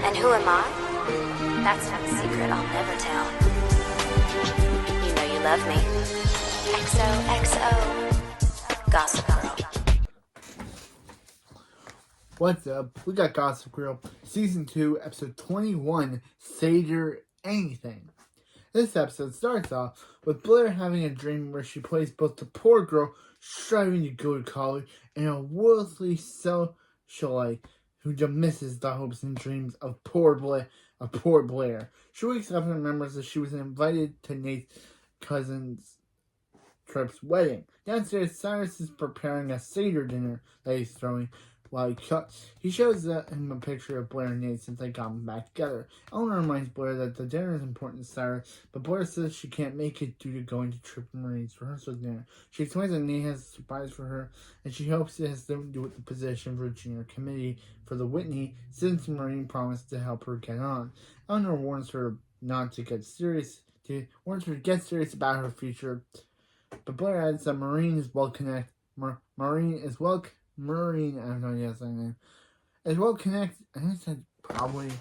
And who am I? That's not a secret I'll never tell. You know you love me. XOXO. Gossip Girl. What's up? We got Gossip Girl, Season 2, Episode 21, Say Your Anything. This episode starts off with Blair having a dream where she plays both the poor girl striving to go to college and a worldly socialite who dismisses the hopes and dreams of poor Blair. She wakes up and remembers that she was invited to Nate's cousin's Tripp's wedding. Downstairs, Cyrus is preparing a Seder dinner that he's throwing while he shows him a picture of Blair and Nate since they got back together. Eleanor reminds Blair that the dinner is important to Cyrus, but Blair says she can't make it due to going to Tripp and Marie's rehearsal dinner. She explains that Nate has a surprise for her, and she hopes it has something to do with the position for junior committee for the Whitney, since Marie promised to help her get on. Eleanor warns her not to get serious, about her future, but Blair adds that Marine, I have no idea his name, is well connected. I think it's probably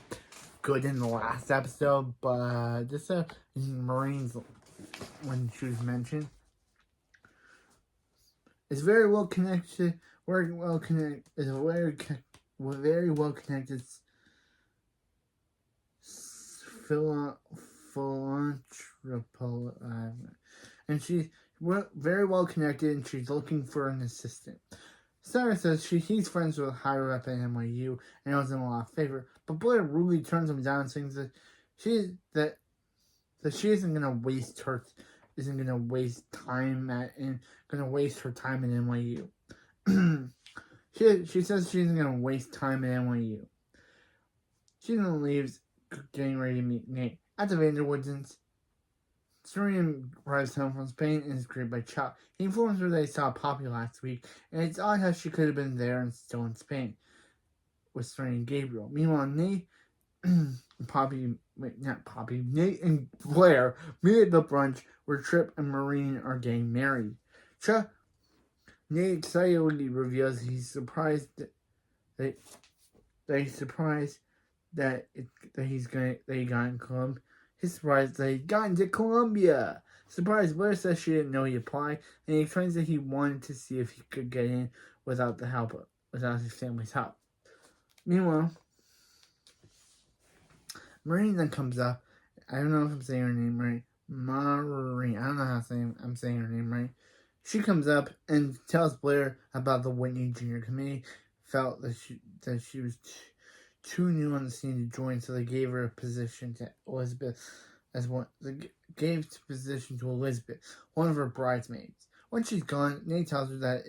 good in the last episode, but this Marine's, when she was mentioned, is very well connected. Very well connected. Philanthropist, and she's very well connected, and she's looking for an assistant. Sarah says he's friends with a higher up at NYU and owes him a lot of favor, but Blair rudely turns him down, saying that she isn't gonna waste her time at NYU. she says she isn't gonna waste time at NYU. She then leaves, getting ready to meet Nate at the Vanderwoodens. Serena arrives home from Spain and is greeted by Chuck. He informs her that he saw Poppy last week, and it's odd how she could have been there and still in Spain with Serena and Gabriel. Meanwhile, Nate and Blair meet at the brunch where Tripp and Marine are getting married. Nate excitedly reveals he's surprised that he got in Columbia. He's surprised that he got into Columbia. Surprised, Blair says she didn't know he applied, and he explains that he wanted to see if he could get in without his family's help. Meanwhile, Marine then comes up. I don't know if I'm saying her name right. Marine. I don't know how I'm saying her name right. She comes up and tells Blair about the Whitney Junior Committee. Felt that she was too new on the scene to join, so they gave her a position to Elizabeth one of her bridesmaids. When she's gone, Nate tells her that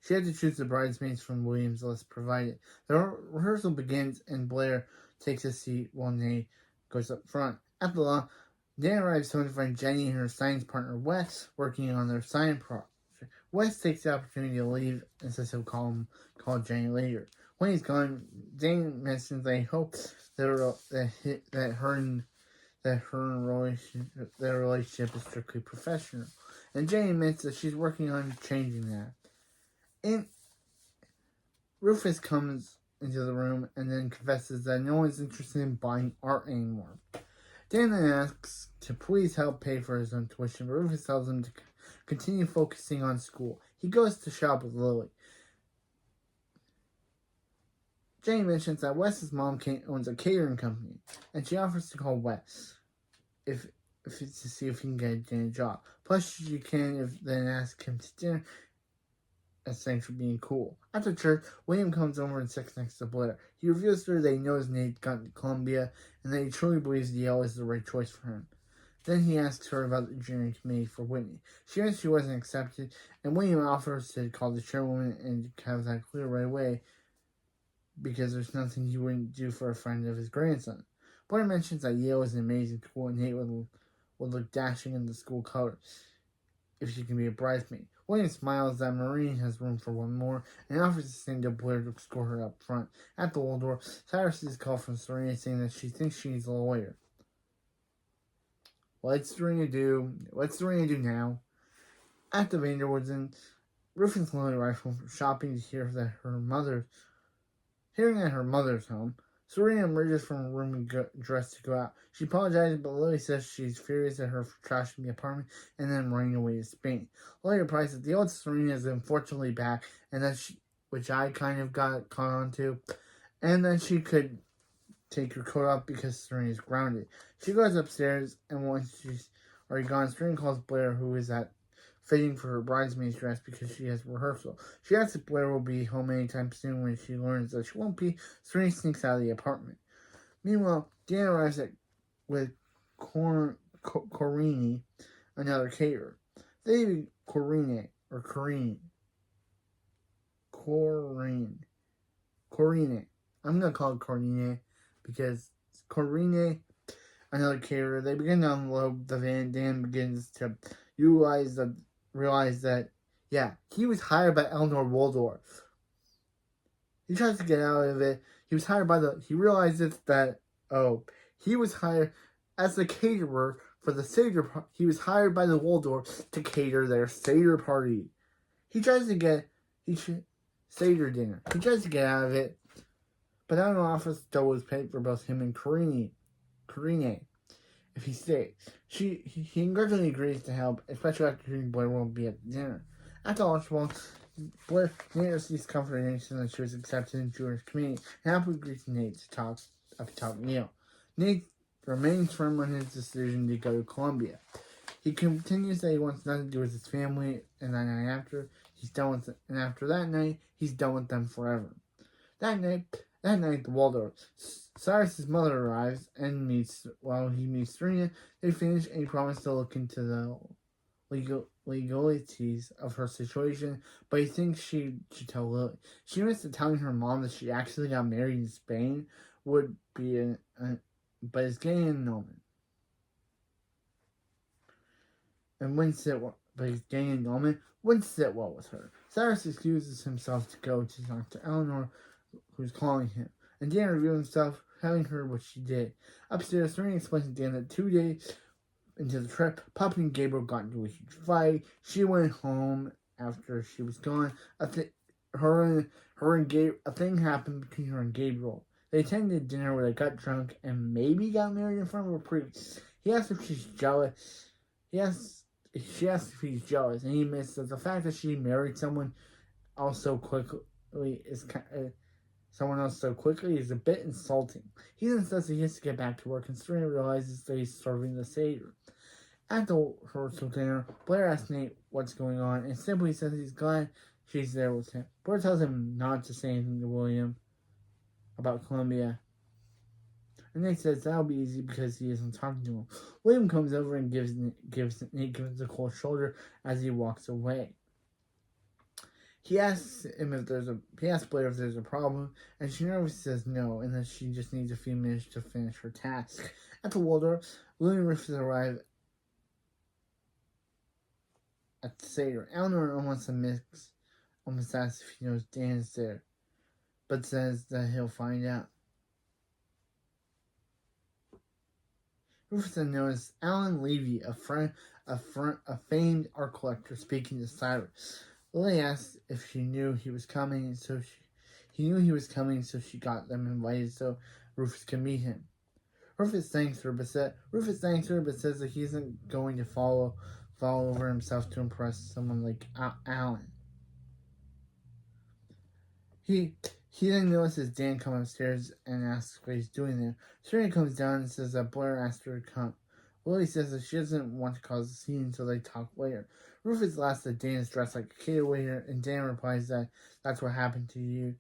she had to choose the bridesmaids from William's list provided. The rehearsal begins, and Blair takes a seat while Nate goes up front. At the law, Dan arrives home to find Jenny and her science partner Wes working on their science project. Wes takes the opportunity to leave and says he'll call Jenny later. When he's gone, Jane mentions they hope their relationship is strictly professional, and Jane admits that she's working on changing that. Rufus comes into the room and then confesses that no one's interested in buying art anymore. Dan then asks to please help pay for his own tuition, but Rufus tells him to continue focusing on school. He goes to shop with Lily. Jane mentions that Wes's mom owns a catering company, and she offers to call Wes to see if he can get Jane a job. Plus, she can then ask him to dinner as thanks for being cool. After church, William comes over and sits next to Blair. He reveals to her that he knows Nate got into Columbia, and that he truly believes Yale is the right choice for him. Then he asks her about the junior committee for Whitney. She answers she wasn't accepted, and William offers to call the chairwoman and have that clear right away, because there's nothing he wouldn't do for a friend of his grandson. Blair mentions that Yale is an amazing school, and Nate would look dashing in the school colors if she can be a bridesmaid. William smiles that Marine has room for one more, and offers to send to Blair to escort her up front. At the Waldorf, Cyrus is called from Serena, saying that she thinks she needs a lawyer. What's Serena do now? At the Vanderwoodens, Rufus and Lily arrive home from shopping to hearing that her mother's home. Serena emerges from her room dressed to go out. She apologizes, but Lily says she's furious at her for trashing the apartment and then running away to Spain. Lily replies that the old Serena is unfortunately back, and that which I kind of got caught on to, and that she could take her coat off because Serena is grounded. She goes upstairs, and once she's already gone, Serena calls Blair, who is at fitting for her bridesmaid's dress because she has rehearsal. She asks if Blair will be home anytime soon. When she learns that she won't be, Serena sneaks out of the apartment. Meanwhile, Dan arrives with Corini, another caterer. They Corine. I'm gonna call it Corine because Corine, another caterer. They begin to unload the van. Dan begins to realize that, yeah, he was hired by Eleanor Waldorf. He tries to get out of it. He realizes that, he was hired as the caterer for the Seder. He was hired by the Waldorf to cater their Seder party. Seder dinner. He tries to get out of it, but Eleanor offers to double his pay for both him and Corine if he stays. He grudgingly agrees to help, especially after hearing Blair won't be at the dinner. After lunch, Blair sees confirmation that she was accepted into Jewish community and happily agrees to Nate to talk at Yale. Nate remains firm on his decision to go to Columbia. He continues that he wants nothing to do with his family, and after that night, he's done with them forever. That night, the Waldorf. Cyrus's mother arrives and meets Serena. They finish, and he promises to look into the legalities of her situation, but he thinks she should tell Lily. She admits to telling her mom that she actually got married in Spain but is getting an annulment. Wouldn't sit well with her. Cyrus excuses himself to go to talk to Eleanor, who's calling him, and Dan reveals himself, having heard what she did. Upstairs, Serena explains to Dan that 2 days into the trip, Puppy and Gabriel got into a huge fight. She went home after she was gone. A thing happened between her and Gabriel. They attended dinner where they got drunk and maybe got married in front of a priest. He asks if she's jealous. She asks if he's jealous, and he admits that the fact that she married someone else so quickly is a bit insulting. He then says he has to get back to work, and Serena realizes that he's serving the Seder. At the rehearsal dinner, Blair asks Nate what's going on, and simply says he's glad she's there with him. Blair tells him not to say anything to William about Columbia, and Nate says that'll be easy because he isn't talking to him. William comes over and gives Nate a cold shoulder as he walks away. He asks Blair if there's a problem, and she nervously says no, and that she just needs a few minutes to finish her task. At the Waldorf, William and Rufus arrive at the Seder. Eleanor almost asks if he knows Dan is there, but says that he'll find out. Rufus then noticed Alan Levy, a famed art collector, speaking to Cyrus. Lily asked if she knew he was coming, so she got them invited so Rufus can meet him. Rufus thanks her, but says that he isn't going to fall over himself to impress someone like Alan. He then notices Dan come upstairs and asks what he's doing there. Serena comes down and says that Blair asked her to come. Lily says that she doesn't want to cause a scene, so they talk later. Rufus laughs that Dan is dressed like a cater waiter, and Dan replies that that's what happened to you.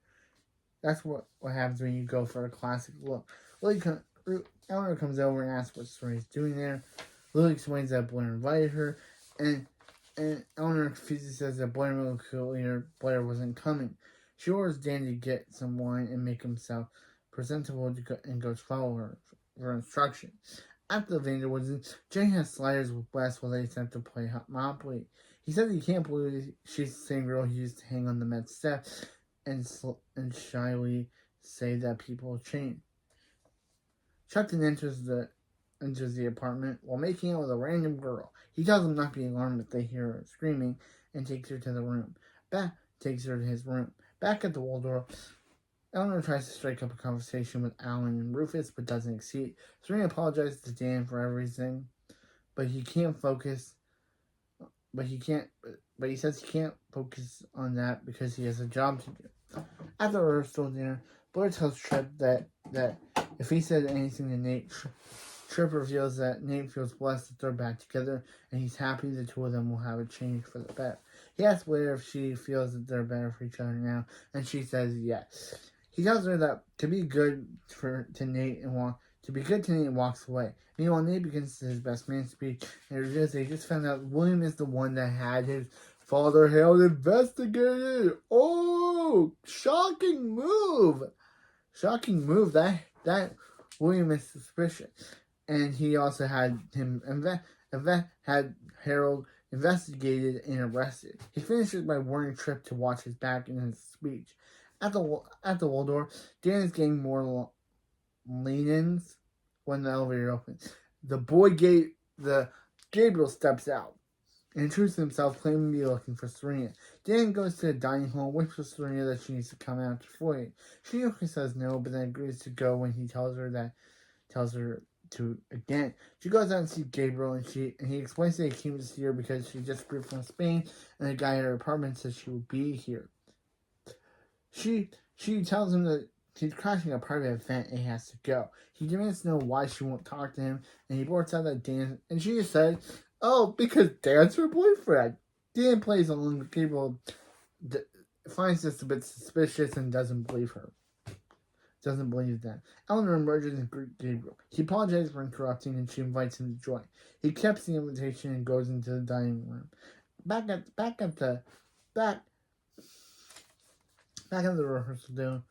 That's what happens when you go for a classic look. Eleanor comes over and asks what Serena's doing there. Lily explains that Blair invited her, and Eleanor confuses says that Blair wasn't coming. She orders Dan to get some wine and make himself presentable and goes follow her for instructions. After the Vanderwoods, Jane has sliders with Wes while they attempt to play Monopoly. He says he can't believe she's the same girl he used to hang on the Met steps and shyly say that people change. Chuck then enters the apartment while making out with a random girl. He tells them not to be alarmed if they hear her screaming and takes her to his room. Back at the Waldorf, Eleanor tries to strike up a conversation with Alan and Rufus, but doesn't succeed. Serena apologizes to Dan for everything, but he can't focus. But he says he can't focus on that because he has a job to do. At the rehearsal dinner, Blair tells Tripp that if he said anything to Nate, Tripp reveals that Nate feels blessed that they're back together, and he's happy the two of them will have a change for the better. He asks Blair if she feels that they're better for each other now, and she says yes. He tells her that to be good to Nate walks away. Meanwhile, Nate begins his best man speech, and they just found out William is the one that had his father Hale investigated. Oh, shocking move! Shocking move. That William is suspicious. And he also had him had Harold investigated and arrested. He finishes by warning Tripp to watch his back in his speech. At the Waldorf, Dan is getting more lean-ins when the elevator opens. Gabriel steps out and introduces himself, claiming to be looking for Serena. Dan goes to the dining hall, waits for Serena that she needs to come out to Floyd. She usually says no, but then agrees to go when he tells her to again. She goes out and sees Gabriel, and he explains that he came to see her because she just moved from Spain, and the guy at her apartment says she will be here. She tells him that she's crashing a private event and he has to go. He demands to know why she won't talk to him, and he blurts out that Dan, and she just said, "Oh, because Dan's her boyfriend." Dan plays along with Gabriel, finds this a bit suspicious and doesn't believe her. Doesn't believe that. Eleanor emerges and greets Gabriel. He apologizes for interrupting, and she invites him to join. He accepts the invitation and goes into the dining room. Back at the rehearsal room,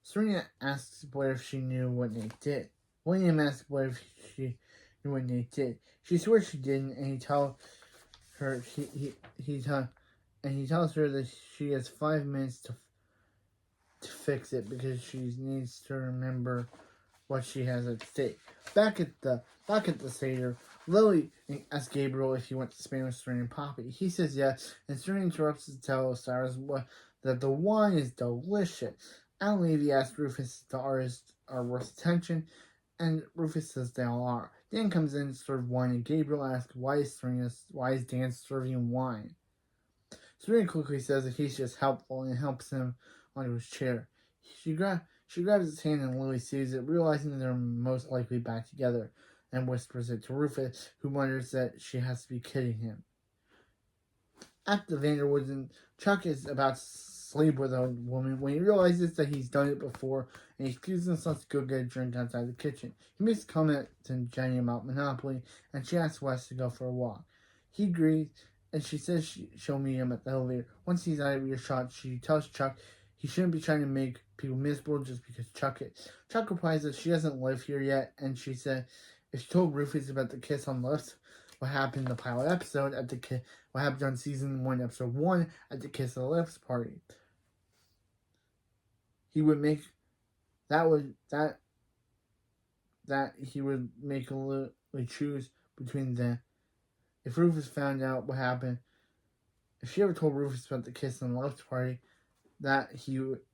Serena asks Blair if she knew what Nate did. William asks Blair if she knew what Nate did. She swears she didn't, and he tells her that she has 5 minutes to fix it because she needs to remember what she has at stake. Back at the Seder, Lily asks Gabriel if he went to Spain with Serena and Poppy. He says yes, and Serena interrupts to tell Cyrus that the wine is delicious. Alan Levy asks Rufus if the artists are worth attention, and Rufus says they all are. Dan comes in to serve wine, and Gabriel asks why is Dan serving wine. Serena quickly says that he's just helpful and helps him onto his chair. She grabs his hand, and Lily sees it, realizing that they're most likely back together, and whispers it to Rufus, who wonders that she has to be kidding him. At the Vanderwoods, and Chuck is about to sleep with a woman when he realizes that he's done it before, and he excuses himself to go get a drink outside the kitchen. He makes a comment to Jenny about Monopoly, and she asks Wes to go for a walk. He agrees, and she says she'll meet him at the elevator. Once he's out of earshot, she tells Chuck he shouldn't be trying to make people miserable just because Chuck is. Chuck replies that she doesn't live here yet, and she said if she told Rufus about the kiss on the lips, what happened in the pilot episode what happened on season 1, episode 1 at the Kiss of the Lips party, he would make he would make a little choose between them. If Rufus found out what happened, if she ever told Rufus about the Kiss on the Lips party,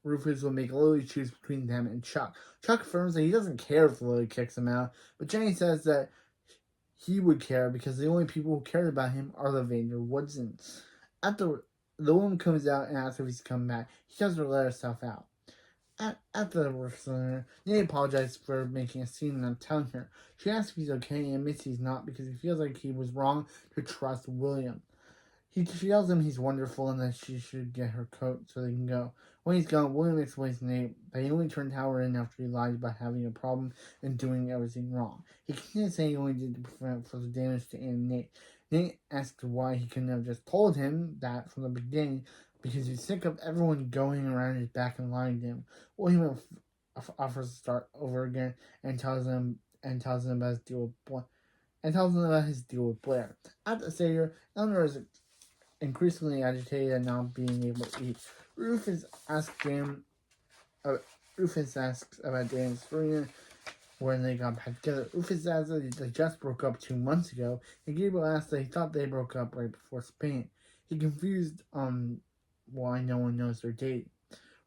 Rufus will make Lily choose between them and Chuck. Chuck affirms that he doesn't care if Lily kicks him out, but Jenny says that he would care because the only people who cared about him are the Vanderwoodsons. After the woman comes out and asks if he's coming back, he tells her to let herself out. At the rehearsal, Nate apologizes for making a scene and not telling her. She asks if he's okay and admits he's not because he feels like he was wrong to trust William. She tells him he's wonderful and that she should get her coat so they can go. When he's gone, William explains to Nate that he only turned Howard in after he lied about having a problem and doing everything wrong. He can't say he only did to prevent further damage to Anne and Nate. Nate asks why he couldn't have just told him that from the beginning because he's sick of everyone going around his back and lying to him. William offers to start over again and tells him about his deal with Blair. At the Seder, Eleanor is increasingly agitated and not being able to eat. Rufus asks about Dan and Serena when they got back together. Rufus says that they just broke up 2 months ago, and Gabriel asks that he thought they broke up right before Spain. He confused why no one knows they're dating.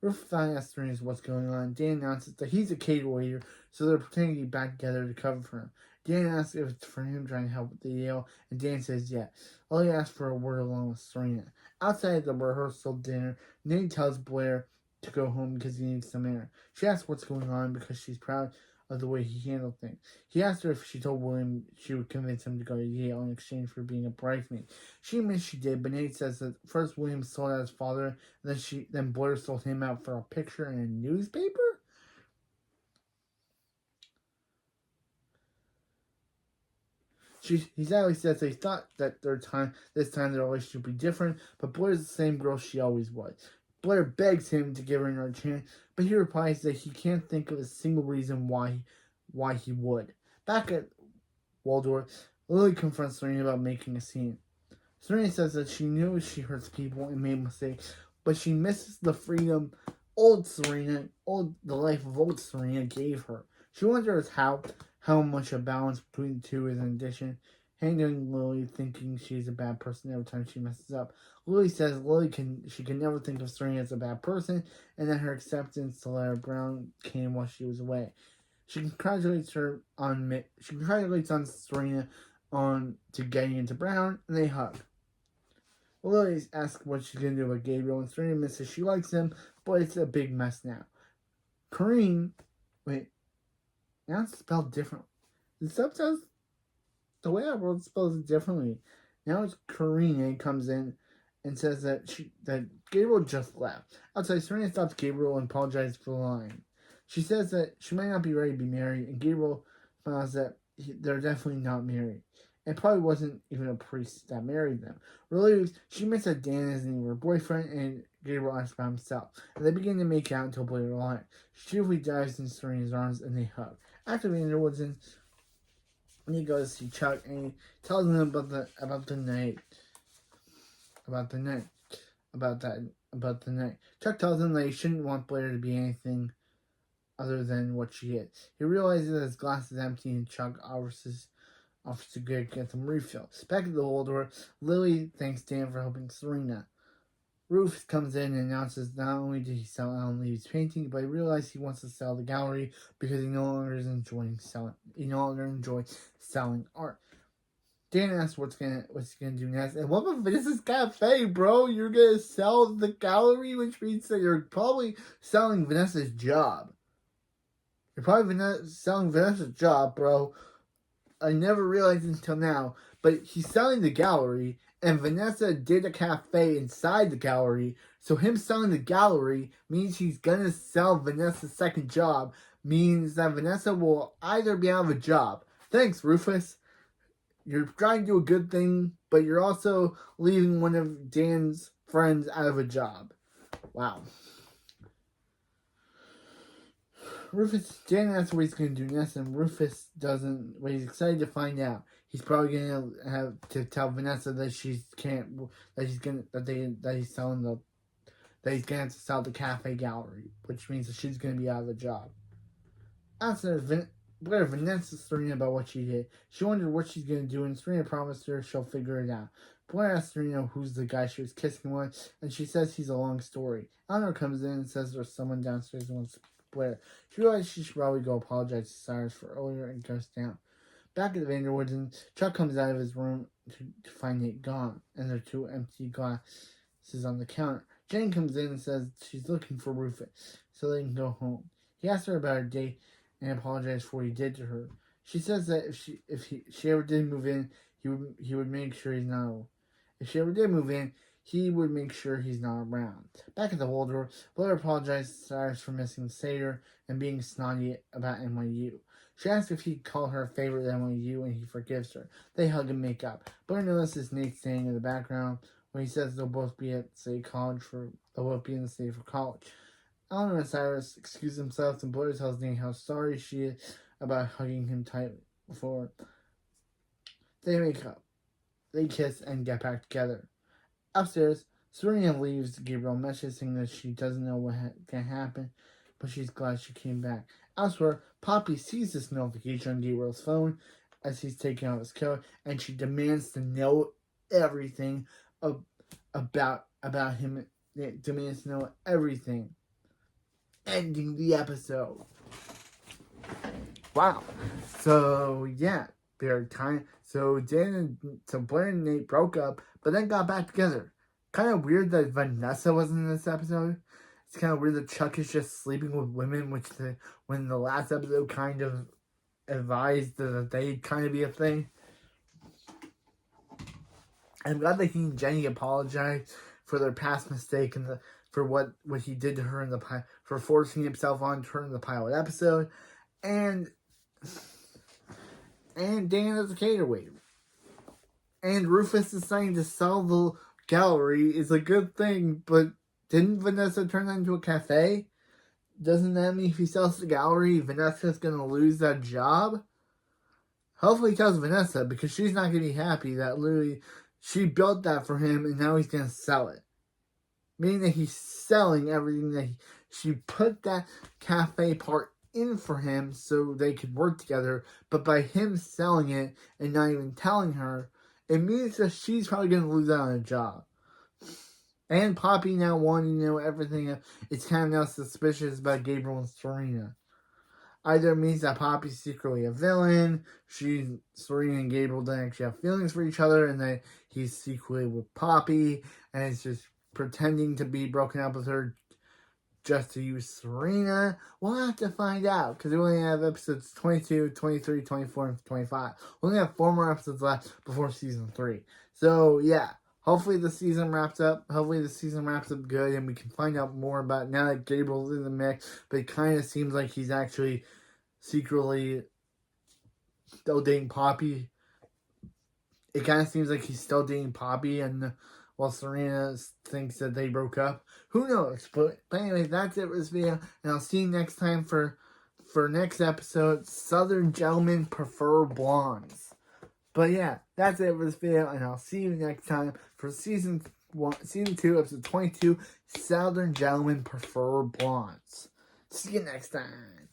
Ruth finally asks Serena what's going on. Dan announces that he's a cater waiter, so they're pretending to be back together to cover for him. Dan asks if it's for him trying to help with the Yale, and Dan says yeah. Lily asks for a word along with Serena. Outside the rehearsal dinner, Nate tells Blair to go home because he needs some air. She asks what's going on because she's proud of the way he handled things. He asked her if she told William she would convince him to go to Yale in exchange for being a bridesmaid. She admits she did, but Nate says that first William sold out his father, and then Blair sold him out for a picture in a newspaper? He sadly says they thought that this time their relationship would be different, but Blair's the same girl she always was. Blair begs him to give her another chance, but he replies that he can't think of a single reason why he would. Back at Waldorf, Lily confronts Serena about making a scene. Serena says that she knows she hurts people and made mistakes, but she misses the freedom the life of old Serena gave her. She wonders how much a balance between the two is an addition, handling Lily thinking she's a bad person every time she messes up. Lily says she can never think of Serena as a bad person, and that her acceptance to let her Brown came while she was away. She congratulates on Serena on to getting into Brown, and they hug. Lily asks what she's gonna do with Gabriel, and Serena admits that she likes him, but it's a big mess now. Now it's spelled differently. The subtitles, the way I wrote spells it differently. Now it's Karina comes in and says that Gabriel just left. Outside, Serena stops Gabriel and apologizes for the line. She says that she might not be ready to be married, and Gabriel finds that they're definitely not married. It probably wasn't even a priest that married them. Really, she admits that Dan isn't even her boyfriend, and Gabriel asks about himself. And they begin to make out until Blair line. She cheerfully dives in Serena's arms, and they hug. After Vanderwoodson, he goes to see Chuck, and he tells him about the night. Chuck tells him that he shouldn't want Blair to be anything other than what she is. He realizes that his glass is empty, and Chuck offers to get some refills. Back at the Waldorf, Lily thanks Dan for helping Serena. Rufus comes in and announces not only did he sell Alan Lee's painting, but he realized he wants to sell the gallery because he no longer enjoys selling art. Dan asks what's he gonna do next, and what about Vanessa's Cafe, bro? You're gonna sell the gallery, which means that you're probably selling Vanessa's job. You're probably selling Vanessa's job, bro. I never realized until now, but he's selling the gallery, and Vanessa did a cafe inside the gallery, so him selling the gallery means he's gonna sell Vanessa's second job, means that Vanessa will either be out of a job. Thanks, Rufus. You're trying to do a good thing, but you're also leaving one of Dan's friends out of a job. Wow. Dan asks what he's going to do next, and Rufus doesn't. But he's excited to find out. He's probably going to have to tell Vanessa that he's going to have to sell the cafe gallery, which means that she's going to be out of the job. After Blair Vanessa Serena about what she did. She wondered what she's going to do, and Serena promised her she'll figure it out. Blair asks Serena who's the guy she was kissing with, and she says he's a long story. Eleanor comes in and says there's someone downstairs who wants to Blair. She realizes she should probably go apologize to Cyrus for earlier and goes down. Back at the Vanderwoods, and Chuck comes out of his room to find Nate gone, and there are 2 empty glasses on the counter. Jane comes in and says she's looking for Rufus, so they can go home. He asks her about her date and apologizes for what he did to her. She says that if she ever did move in, he would make sure he's not. If she ever did move in, he would make sure he's not around. Back at the Waldorf, Blair apologizes to Cyrus for missing the Seder and being snotty about NYU. She asks if he'd call her a favorite at NYU, and he forgives her. They hug and make up. Blair notices Nate staying in the background when he says they'll both be in the state for college. Eleanor and Cyrus excuse themselves, and Blair tells Nate how sorry she is about hugging him tightly before. They make up. They kiss and get back together. Upstairs, Serena leaves Gabriel a message saying that she doesn't know what can happen, but she's glad she came back. Elsewhere, Poppy sees this notification on Gabriel's phone as he's taking off his coat, and she demands to know everything about him. Demands to know everything. ending the episode. Wow. So yeah, they're so Blair and Nate broke up, but then got back together. Kind of weird that Vanessa wasn't in this episode. It's kind of weird that Chuck is just sleeping with women, when the last episode kind of advised that they'd kind of be a thing. I'm glad that he and Jenny apologized for their past mistake and for what he did to her in for forcing himself on her in the pilot episode, and Dan as a cater waiter. And Rufus deciding to sell the gallery is a good thing, but didn't Vanessa turn that into a cafe? Doesn't that mean if he sells the gallery, Vanessa's going to lose that job? Hopefully he tells Vanessa, because she's not going to be happy that she built that for him and now he's going to sell it. Meaning that he's selling everything that she put that cafe part in for him so they could work together. But by him selling it and not even telling her, it means that she's probably going to lose out on a job. And Poppy now wanting to know everything. It's kind of now suspicious about Gabriel and Serena. Either it means that Poppy's secretly a villain, Serena and Gabriel don't actually have feelings for each other, and that he's secretly with Poppy, and it's just pretending to be broken up with her just to use Serena. We'll have to find out, because we only have episodes 22, 23, 24, and 25. We only have 4 more episodes left before season 3. So, yeah. Hopefully the season wraps up. Hopefully the season wraps up good, and we can find out more about it now that Gabriel's in the mix. But it kind of seems like he's actually secretly still dating Poppy. It kind of seems like he's still dating Poppy, and while Serena thinks that they broke up. Who knows? But anyway, that's it for this video, and I'll see you next time for next episode. Southern gentlemen prefer blondes. But yeah, that's it for this video, and I'll see you next time for season 2, episode 22. Southern gentlemen prefer blondes. See you next time.